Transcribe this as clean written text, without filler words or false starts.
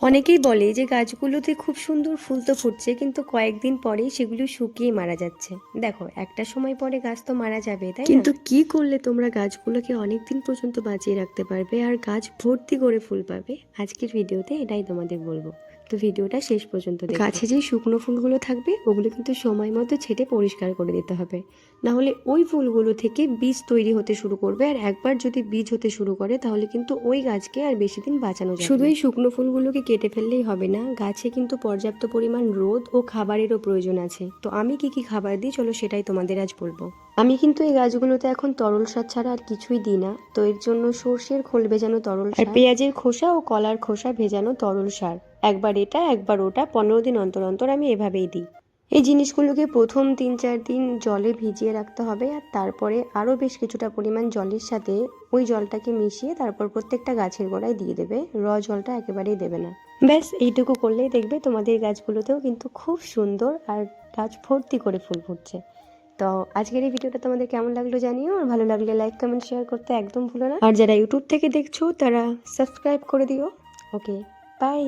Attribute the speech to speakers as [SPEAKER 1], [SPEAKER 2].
[SPEAKER 1] অনেকেই বলে যে গাছগুলোতে খুব সুন্দর ফুল তো ফুটছে, কিন্তু কয়েকদিন পরেই সেগুলো শুকিয়ে মারা যাচ্ছে। দেখো, একটা সময় পরে গাছ তো মারা যাবে, তাই না? কিন্তু কি করলে তোমরা গাছগুলোকে অনেকদিন পর্যন্ত বাঁচিয়ে রাখতে পারবে আর গাছ ভর্তি করে ফুল পাবে, আজকের ভিডিওতে এটাই তোমাদের বলবো। তো ভিডিওটা শেষ পর্যন্ত দেখো। গাছে যে শুকনো ফুলগুলো থাকবে ওগুলো কিন্তু সময় মতো ছেটে পরিষ্কার করে দিতে হবে, না হলে ওই ফুলগুলো থেকে বীজ তৈরি হতে শুরু করবে, আর একবার যদি বীজ হতে শুরু করে তাহলে কিন্তু ওই গাছকে আর বেশি দিন বাঁচানো যাবে না। শুধু এই শুকনো ফুলগুলোকে কেটে ফেললেই হবে না, গাছে কিন্তু পর্যাপ্ত পরিমাণ রোদ ও খাবারেরও প্রয়োজন আছে। তো আমি কি কি খাবার দিই চলো সেটাই তোমাদের আজ বলবো। আমি কিন্তু এই গাছগুলোতে এখন তরল সার ছাড়া আর কিছুই দিই না। তো এর জন্য সর্ষের খোল ভেজানো তরল সার, পেঁয়াজের খোসা ও কলার খোসা ভেজানো তরল সার, একবার এটা একবার ওটা 15 দিন অন্তর অন্তর আমি এভাবেই দিই। এই জিনিসগুলোকে প্রথম 3-4 দিন জলে ভিজিয়ে রাখতে হবে, আর তারপরে আরও বেশ কিছুটা পরিমাণ জলের সাথে ওই জলটাকে মিশিয়ে তারপর প্রত্যেকটা গাছের গোড়ায় দিয়ে দেবে। জলটা একেবারেই দেবে না। ব্যাস এইটুকু করলেই দেখবে তোমাদের গাছগুলোতেও কিন্তু খুব সুন্দর আর গাছ ভর্তি করে ফুল ফুটছে। তো আজকের এই ভিডিওটা তোমাদের কেমন লাগলো জানিও, আর ভালো লাগলে লাইক কমেন্ট শেয়ার করতে একদম ভুলো না। আর যারা ইউটিউব থেকে দেখছো তারা সাবস্ক্রাইব করে দিও। ওকে, বাই।